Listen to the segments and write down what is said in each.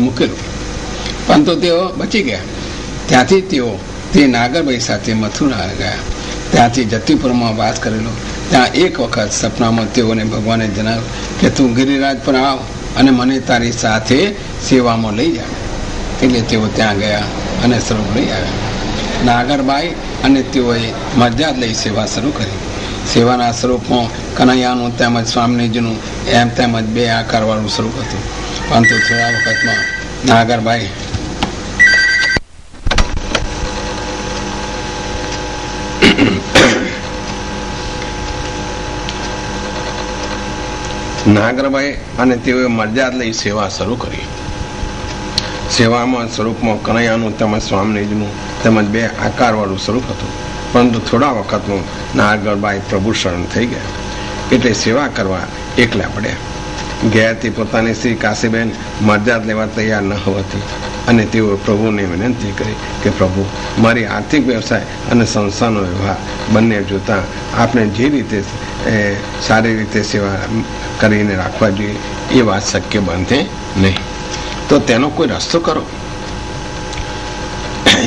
મૂકેલું, પરંતુ તેઓ બચી ગયા. ત્યાંથી તેઓ તે નાગરભાઈ સાથે મથુરા ગયા. ત્યાંથી જતીપુરમાં વાસ કરેલો. ત્યાં એક વખત સપનામાં તેઓને ભગવાને જણાવ્યું કે તું ગિરિરાજ પર આવ અને મને તારી સાથે સેવામાં લઈ જા. એટલે તેઓ ત્યાં ગયા અને સ્વરૂપ લઈ આવ્યા. નાગરબાઈ અને તેઓએ મરજાદ લઈ સેવા શરૂ કરી. સેવાના સ્વરૂપમાં કનૈયાનું તેમજ સ્વામીજીનું એમ તેમજ બે આકારવાળું સ્વરૂપ હતું. પરંતુ થોડા વખતમાં નાગરબાઈ અને તેઓએ મરજાદ લઈ સેવા શરૂ કરી. સેવામાં સ્વરૂપમાં કનૈયાનું તેમજ સ્વામીજીનું તેમજ બે આકારવાળું સ્વરૂપ હતું. પરંતુ થોડા વખતમાં નાગરબાઈ પ્રભુ શરણ થઈ ગયા એટલે સેવા કરવા એકલા પડ્યા. ગયાથી પોતાની શ્રી કાશીબેન મરજાદ લેવા તૈયાર ન હોવાથી અને તેઓએ પ્રભુને વિનંતી કરી કે પ્રભુ, મારી આર્થિક વ્યવસાય અને સંસ્થાનો વ્યવહાર બંને જોતા આપણે જે રીતે સારી રીતે સેવા કરીને રાખવા જોઈએ એ વાત શક્ય બનશે નહીં, તો તેનો કોઈ રસ્તો કરો.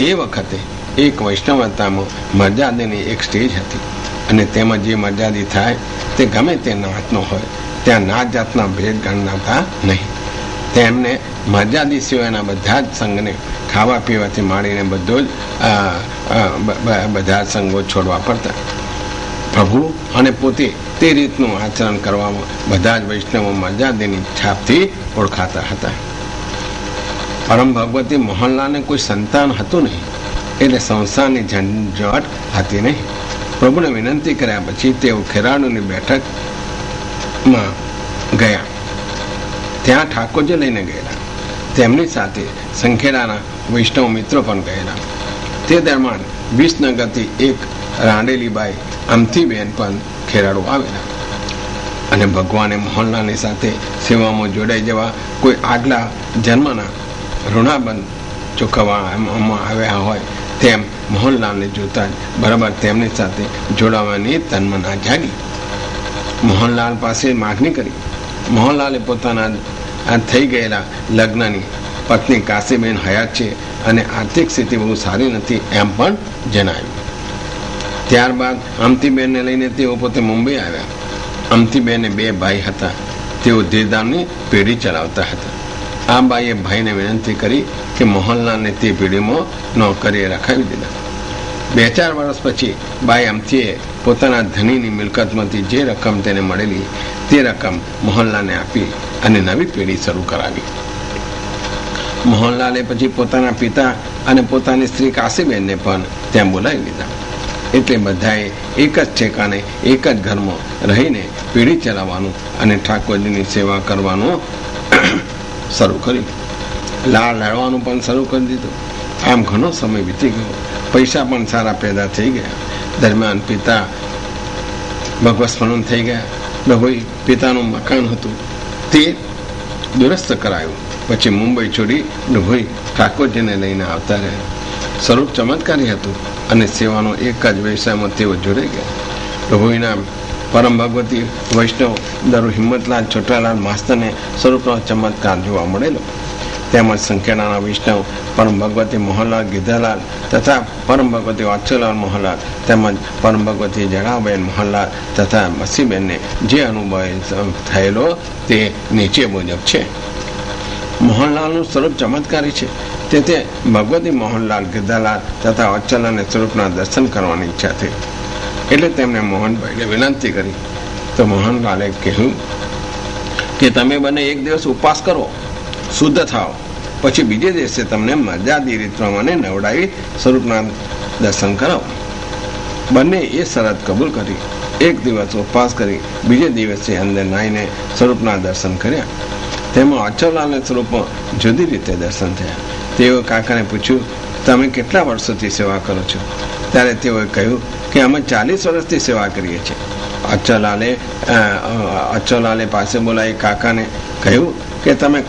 એ વખતે એક વૈષ્ણવતામાં મરજાદીની એક સ્ટેજ હતી અને તેમાં જે મરજાદી થાય તે ગમે તે નાતનો હોય ત્યાં નાત જાતના ભેદ ગણનાતા નહીં. તેમને મરજાદી સિવાયના બધા જ સંઘને ખાવા પીવાથી માંડીને બધો જ બધા સંઘો છોડવા પડતા. પ્રભુ અને પોતે તે રીતનું આચરણ કરવામાં બધા જ વૈષ્ણવો મરજાદીની છાપથી ઓળખાતા હતા. પરમ ભગવતી મોહનલાલને કોઈ સંતાન હતું નહીં એટલે સંસારની ઝંઝટ હતી નહીં. પ્રભુને વિનંતી કર્યા પછી તેઓ ખેરાડુની બેઠકમાં ગયા. ત્યાં ઠાકોરજી લઈને ગયેલા. તેમની સાથે સંખેડાના વૈષ્ણવ મિત્રો પણ ગયેલા. તે દરમિયાન વિસનગરથી એક રાંડેલીબાઈ અમથીબેન પણ ખેરાડુ આવેલા અને ભગવાને મોહનલાલની સાથે સેવામાં જોડાઈ જવા કોઈ આગલા જન્મના ઋણાબંધ ચૂકવવામાં આવ્યા હોય તેમ મોહનલાલને જોતા જ બરાબર તેમની સાથે જોડાવાની તન્મના જાગી. મોહનલાલ પાસે માગણી કરી. મોહનલાલે પોતાના થઈ ગયેલા લગ્નની પત્ની કાશીબેન હયાત છે અને આર્થિક સ્થિતિ બહુ સારી નથી એમ પણ જણાવ્યું. ત્યારબાદ અમથીબેનને લઈને તેઓ પોતે મુંબઈ આવ્યા. અમથીબેને બે ભાઈ હતા. તેઓ ધીરધામની પેઢી ચલાવતા હતા. આ બાઈએ ભાઈને વિનંતી કરી કે મોહનલાલને તે પેઢીમાં નોકરીએ રખાવી દીધા. 2-4 વર્ષ પછી બાઈ અમથીએ પોતાના ધણીની મિલકતમાંથી જે રકમ તેને મળેલી તે રકમ મોહનલાલને આપી અને નવી પેઢી શરૂ કરાવી. મોહનલાલે પછી પોતાના પિતા અને પોતાની સ્ત્રી કાશીબેનને પણ ત્યાં બોલાવી લીધા. એટલે બધાએ એક જ ઠેકાણે એક જ ઘરમાં રહીને પેઢી ચલાવવાનું અને ઠાકોરજીની સેવા કરવાનું શરૂ કર્યું. લાળ લાડવાનું પણ શરૂ કરી દીધું. આમ ઘણો સમય વીતી ગયો. પૈસા પણ સારા પેદા થઈ ગયા. દરમિયાન પિતા ભગવત સ્મરણ થઈ ગયા. ડભોઈ પિતાનું મકાન હતું તે દુરસ્ત કરાયું. પછી મુંબઈ છોડી ડભોઈ ઠાકોરજીને લઈને આવતા રહ્યા. સ્વરૂપ ચમત્કારી હતું અને સેવાનો એક જ વ્યવસાયમાં તેઓ જોડાઈ ગયા. ડભોઈના પરમ ભગવતી વૈષ્ણવ દરુ હિંમતલાલ છોટાલાલ માસ્તરને સ્વરૂપનો ચમત્કાર જોવા મળેલો. તેમજ સંખેડાના વૈષ્ણવ પરમ ભગવતી મોહનલાલ ગીધાલાલ તથા પરમ ભગવતી વાત્સલાલ મોહનલાલ તેમજ પરમ ભગવતી જણાબેન મોહનલાલ તથા મસીબેનને જે અનુભવ થયેલો તે નીચે મુજબ છે. મોહનલાલનું સ્વરૂપ ચમત્કારી છે. તેથી ભગવતી મોહનલાલ ગીધાલાલ તથા વાત્સલાલને સ્વરૂપના દર્શન કરવાની ઈચ્છા થઈ. એટલે તેમણે મોહનભાઈને વિનંતી કરી તો મોહનલાલે કહ્યું કે તમે બંને એક દિવસ ઉપવાસ કરો, શુદ્ધ થાઓ, પછી બીજે દિવસે તમને મરજાદી રીત પ્રમાણે નવડાવી સ્વરૂપના દર્શન કરાવો. બંને એ શરત કબૂલ કરી. એક દિવસ ઉપવાસ કરી બીજે દિવસે અંદર નાહીને સ્વરૂપના દર્શન કર્યા. તેમાં અચલાલને સ્વરૂપમાં જુદી રીતે દર્શન થયા. તેઓ કાકાને પૂછ્યું, તમે કેટલા વર્ષોથી સેવા કરો છો? ત્યારે તેઓએ કહ્યું કે અમે 40 વર્ષથી સેવા કરીએ છીએ. અચલાલે પાસે બોલાવી કાકાને કહ્યું કે તમે